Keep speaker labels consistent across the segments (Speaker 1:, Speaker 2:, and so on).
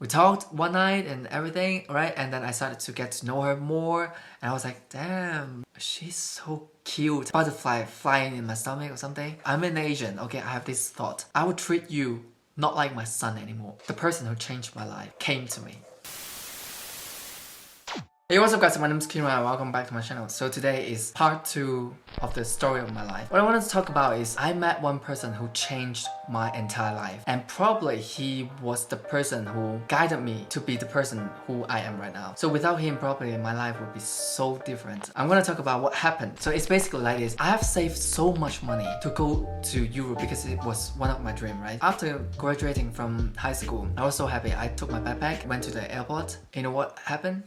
Speaker 1: We talked one night and everything, right? And then I started to get to know her more. And I was like, damn, she's so cute. Butterfly flying in my stomach or something. I'm an Asian, okay? I have this thought. I would treat you not like my son anymore. The person who changed my life came to me. Hey, what's up guys, my name is Kinryyy and welcome back to my channel. So today is part 2 of the story of my life. What I wanted to talk about is I met one person who changed my entire life. And probably he was the person who guided me to be the person who I am right now. So without him, probably my life would be so different. I'm gonna talk about what happened. So it's basically like this. I have saved so much money to go to Europe because it was one of my dreams, right? After graduating from high school, I was so happy. I took my backpack, went to the airport. You know what happened?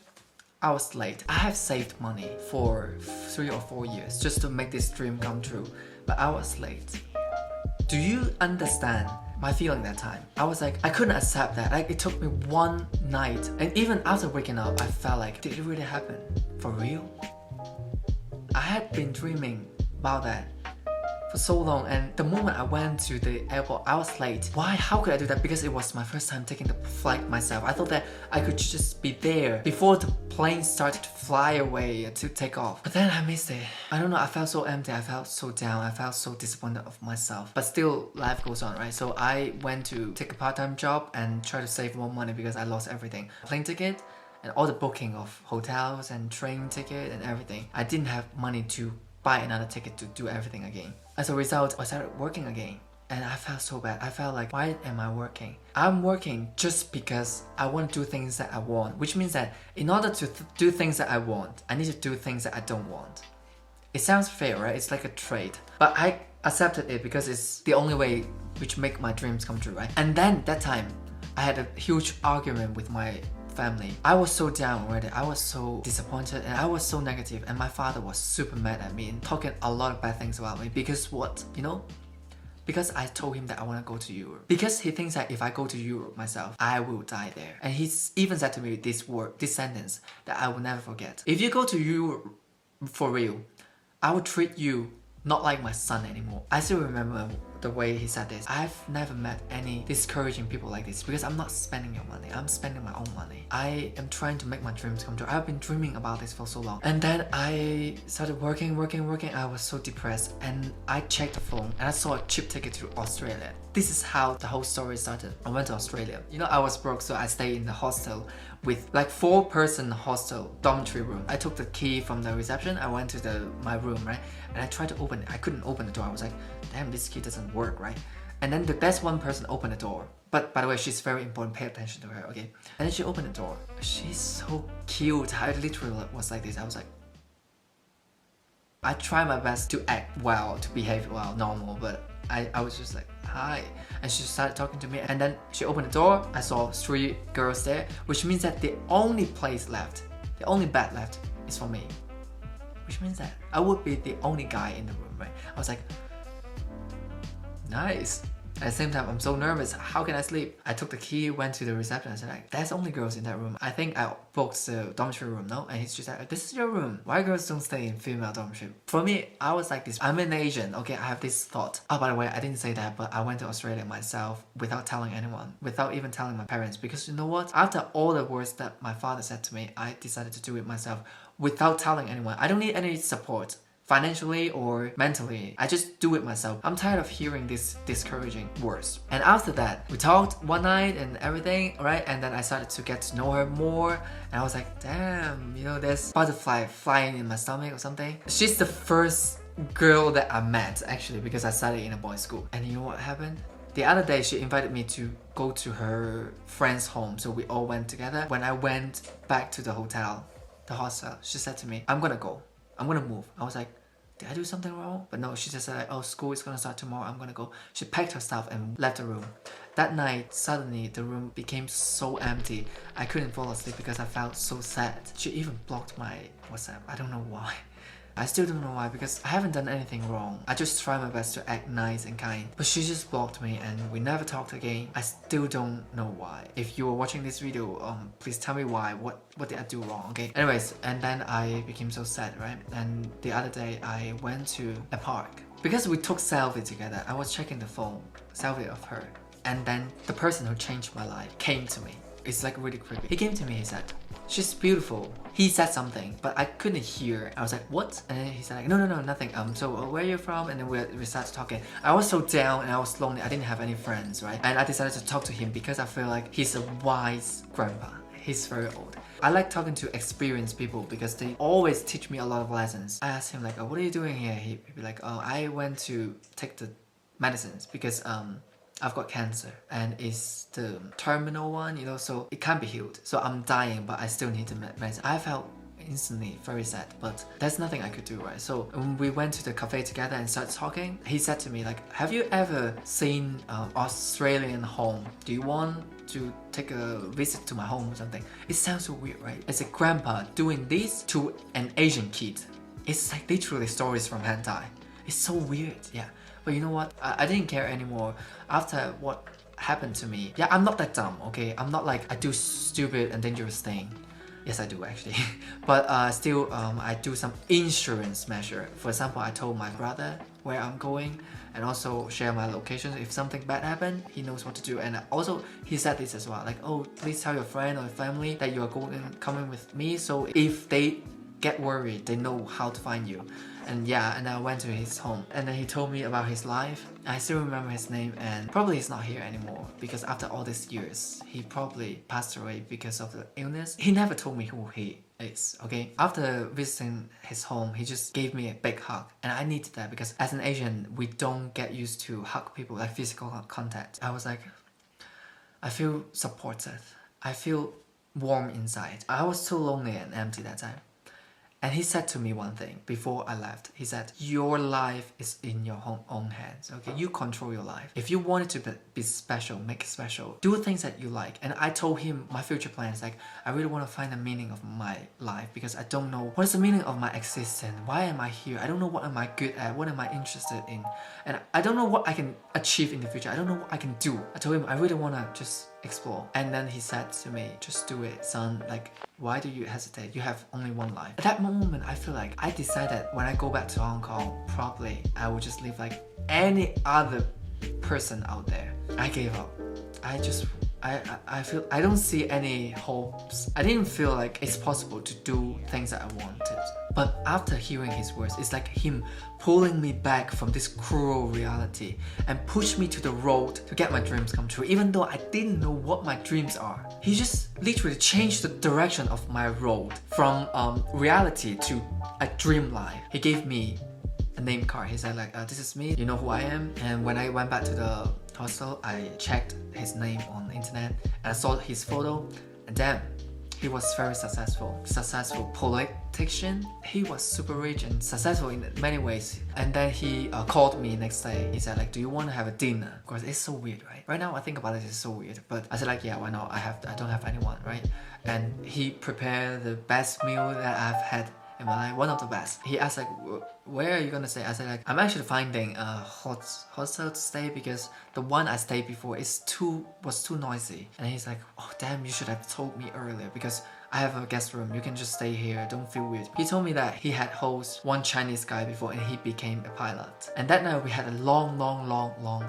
Speaker 1: I was late. I have saved money for 3 or 4 years just to make this dream come true, but I was late. Do you understand my feeling that time? I was like, I couldn't accept that. Like, it took me one night, and even after waking up, I felt like, did it really happen? For real? I had been dreaming about that for so long, and the moment I went to the airport, I was late. Why? How could I do that? Because it was my first time taking the flight myself. I thought that I could just be there before the plane started to fly away to take off. But then I missed it. I don't know, I felt so empty, I felt so down, I felt so disappointed of myself. But still, life goes on, right? So I went to take a part-time job and try to save more money because I lost everything. Plane ticket and all the booking of hotels and train ticket and everything. I didn't have money to buy another ticket to do everything again. As a result, I started working again. And I felt so bad. I felt like, why am I working? I'm working just because I want to do things that I want. Which means that in order to do things that I want, I need to do things that I don't want. It sounds fair, right? It's like a trade. But I accepted it because it's the only way which make my dreams come true, right? And then that time, I had a huge argument with my family. I was so down already. I was so disappointed and I was so negative, and my father was super mad at me and talking a lot of bad things about me. Because what? You know? Because I told him that I want to go to Europe. Because he thinks that if I go to Europe myself, I will die there. And he's even said to me this word, this sentence that I will never forget. If you go to Europe for real, I will treat you not like my son anymore. I still remember the way he said this. I've never met any discouraging people like this because I'm not spending your money. I'm spending my own money. I am trying to make my dreams come true. I've been dreaming about this for so long. And then I started working. I was so depressed, and I checked the phone and I saw a cheap ticket to Australia. This is how the whole story started. I went to Australia. You know, I was broke, so I stayed in the hostel with like 4-person hostel dormitory room. I took the key from the reception. I went to my room, right? And I tried to open it. I couldn't open the door. I was like, damn, this key doesn't work, right? And then there's one person opened the door. But by the way, she's very important. Pay attention to her, okay? And then she opened the door. She's so cute. I literally was like this. I was like, I try my best to act well, to behave well, normal, but I was just like, hi. And she started talking to me, and then she opened the door. I saw 3 girls there, which means that the only place left, the only bed left is for me. Which means that I would be the only guy in the room, right? I was like, nice. At the same time, I'm so nervous. How can I sleep? I took the key, went to the reception. I said, like, there's only girls in that room. I think I booked the dormitory room, no? And he's just like, this is your room. Why girls don't stay in female dormitory? For me, I was like this. I'm an Asian, okay? I have this thought. Oh, by the way, I didn't say that, but I went to Australia myself without telling anyone, without even telling my parents. Because you know what? After all the words that my father said to me, I decided to do it myself without telling anyone. I don't need any support, financially or mentally. I just do it myself. I'm tired of hearing these discouraging words. And after that, we talked one night and everything, right? And then I started to get to know her more, and I was like, damn, you know, there's butterfly flying in my stomach or something. She's the first girl that I met, actually, because I studied in a boys' school. And you know what happened? The other day, she invited me to go to her friend's home, so we all went together. When I went back to the hotel, the hostel, she said to me, I'm gonna go. I'm gonna move. I was like, did I do something wrong? But no, she just said like, oh, school is gonna start tomorrow, I'm gonna go. She packed her stuff and left the room. That night, suddenly the room became so empty. I couldn't fall asleep because I felt so sad. She even blocked my WhatsApp. I don't know why. I still don't know why, because I haven't done anything wrong. I just try my best to act nice and kind. But she just blocked me and we never talked again. I still don't know why. If you are watching this video, please tell me why. What did I do wrong, okay? Anyways, and then I became so sad, right? And the other day I went to a park. Because we took selfie together, I was checking the phone, selfie of her. And then the person who changed my life came to me. It's like really creepy. He came to me, he said, she's beautiful. He said something, but I couldn't hear. I was like, what? And then he said like, no, nothing. So where are you from? And then we started talking. I was so down and I was lonely. I didn't have any friends, right? And I decided to talk to him because I feel like he's a wise grandpa. He's very old. I like talking to experienced people because they always teach me a lot of lessons. I asked him like, oh, what are you doing here? He'd be like, oh, I went to take the medicines because I've got cancer and it's the terminal one, you know, so it can't be healed. So I'm dying, but I still need the medicine. I felt instantly very sad, but there's nothing I could do, right? So when we went to the cafe together and started talking, he said to me like, have you ever seen Australian home? Do you want to take a visit to my home or something? It sounds so weird, right? As a grandpa doing this to an Asian kid, it's like literally stories from hentai. It's so weird, yeah. But you know what? I didn't care anymore after what happened to me. Yeah, I'm not that dumb, okay? I'm not like I do stupid and dangerous thing. Yes, I do actually. But still, I do some insurance measure. For example, I told my brother where I'm going and also share my location. If something bad happened, he knows what to do. And also, he said this as well, like, oh, please tell your friend or family that you are coming with me. So if they get worried, they know how to find you. And yeah, and I went to his home and then he told me about his life. I still remember his name and probably he's not here anymore because after all these years, he probably passed away because of the illness. He never told me who he is, okay? After visiting his home, he just gave me a big hug and I needed that because as an Asian, we don't get used to hug people, like physical contact. I was like, I feel supported. I feel warm inside. I was so lonely and empty that time. And he said to me one thing before I left. He said, your life is in your own hands, okay? You control your life. If you want it to be special, make it special. Do things that you like. And I told him my future plans, like, I really want to find the meaning of my life because I don't know what is the meaning of my existence. Why am I here? I don't know what am I good at? What am I interested in? And I don't know what I can achieve in the future. I don't know what I can do. I told him I really want to just explore. And then he said to me, just do it, son. Like, why do you hesitate? You have only one life. At that moment, I feel like I decided when I go back to Hong Kong, probably I would just live like any other person out there. I gave up. I feel I don't see any hopes. I didn't feel like it's possible to do things that I wanted. But after hearing his words, it's like him pulling me back from this cruel reality and push me to the road to get my dreams come true, even though I didn't know what my dreams are. He just literally changed the direction of my road from reality to a dream life. He gave me a name card. He said like, this is me, you know who I am. And when I went back to the hostel, I checked his name on the internet and I saw his photo and damn, he was very successful politician. He was super rich and successful in many ways. And then he called me next day. He said like, do you want to have a dinner? Of course, it's so weird, right? Right now I think about it, it's so weird. But I said like, yeah, why not? I don't have anyone, right? And he prepared the best meal that I've had in my life, one of the best. He asked like, where are you gonna stay? I said like, I'm actually finding a hostel to stay because the one I stayed before was too noisy. And he's like, oh damn, you should have told me earlier because I have a guest room, you can just stay here, don't feel weird. He told me that he had hosted one Chinese guy before and he became a pilot. And that night we had a long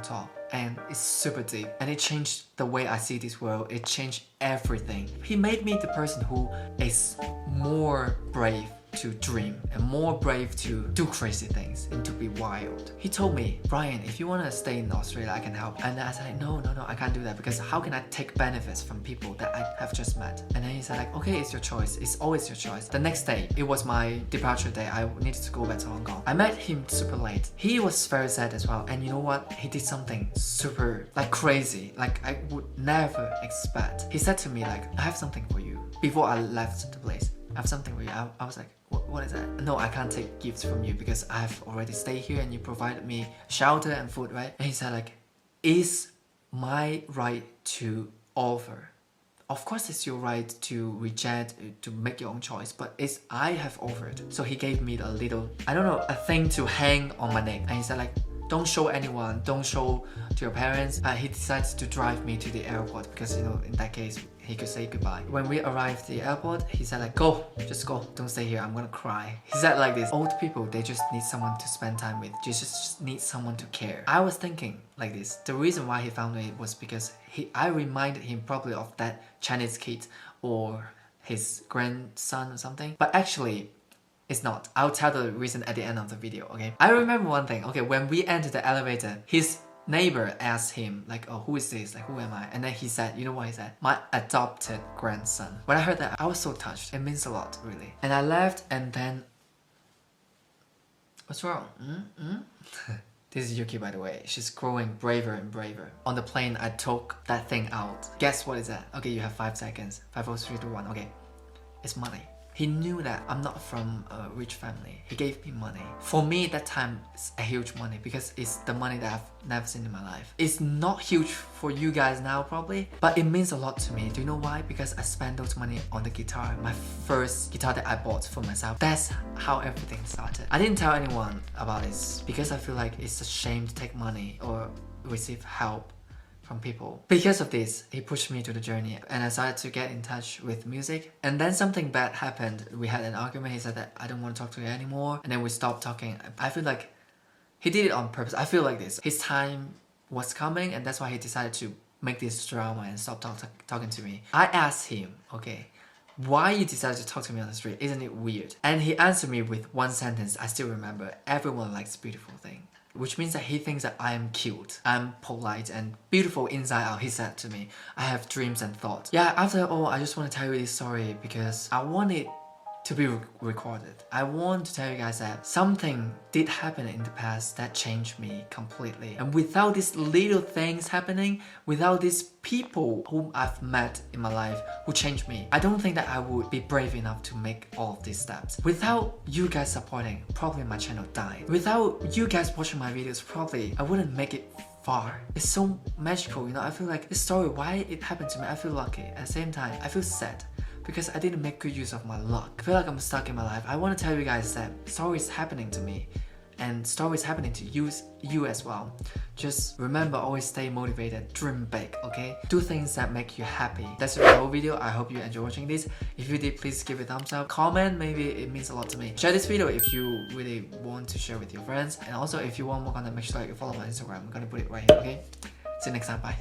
Speaker 1: talk. And it's super deep and it changed the way I see this world. It changed everything. He made me the person who is more brave to dream and more brave to do crazy things and to be wild. He told me, Brian, if you want to stay in Australia, I can help. And I said, no, I can't do that because how can I take benefits from people that I have just met? And then he said like, okay, it's your choice. It's always your choice. The next day, it was my departure day. I needed to go back to Hong Kong. I met him super late. He was very sad as well. And you know what? He did something super like crazy, like I would never expect. He said to me like, I have something for you. Before I left the place, I have something for you. I was like, what is that? No, I can't take gifts from you because I have already stayed here and you provided me shelter and food, right? And he said like, it's my right to offer. Of course it's your right to reject, to make your own choice, but it's I have offered. So he gave me a little, I don't know, a thing to hang on my neck. And he said like, don't show anyone, don't show to your parents. He decided to drive me to the airport because, you know, in that case, he could say goodbye. When we arrived at the airport, he said like, go, just go, don't stay here, I'm gonna cry. He said like this, old people, they just need someone to spend time with, they just need someone to care. I was thinking like this, the reason why he found me was because I reminded him probably of that Chinese kid or his grandson or something, but actually it's not. I'll tell the reason at the end of the video, okay? I remember one thing, okay, when we entered the elevator, his neighbor asked him like, oh, who is this, like who am I? And then he said, you know what he said? My adopted grandson. When I heard that, I was so touched. It means a lot, really. And I left, and then what's wrong? This is Yuki, by the way. She's growing braver and braver. On the plane, I took that thing out. Guess what is that? Okay, you have 5 seconds. 5, 4, 3, 2, 1. Okay, it's money. He knew that I'm not from a rich family. He gave me money. For me, that time, it's a huge money because it's the money that I've never seen in my life. It's not huge for you guys now probably, but it means a lot to me. Do you know why? Because I spent those money on the guitar, my first guitar that I bought for myself. That's how everything started. I didn't tell anyone about this because I feel like it's a shame to take money or receive help from people. Because of this, he pushed me to the journey and I started to get in touch with music. And then something bad happened. We had an argument. He said that I don't want to talk to you anymore. And then we stopped talking. I feel like he did it on purpose. I feel like this. His time was coming and that's why he decided to make this drama and stop talking to me. I asked him, okay, why you decided to talk to me on the street? Isn't it weird? And he answered me with one sentence. I still remember. Everyone likes beautiful things. Which means that he thinks that I am cute, I'm polite and beautiful inside out, he said to me. I have dreams and thoughts. Yeah, after all, I just want to tell you this story because I want it to be recorded. I want to tell you guys that something did happen in the past that changed me completely. And without these little things happening, without these people whom I've met in my life who changed me, I don't think that I would be brave enough to make all of these steps. Without you guys supporting, probably my channel died. Without you guys watching my videos, probably I wouldn't make it far. It's so magical, you know. I feel like this story, why it happened to me, I feel lucky. At the same time, I feel sad because I didn't make good use of my luck. I feel like I'm stuck in my life. I want to tell you guys that stories happening to me and stories happening to you as well. Just remember, always stay motivated, dream big, okay? Do things that make you happy. That's the whole video. I hope you enjoyed watching this. If you did, please give it a thumbs up. Comment, maybe it means a lot to me. Share this video if you really want to share with your friends. And also if you want more content, make sure you follow my Instagram. I'm gonna put it right here, okay? See you next time, bye.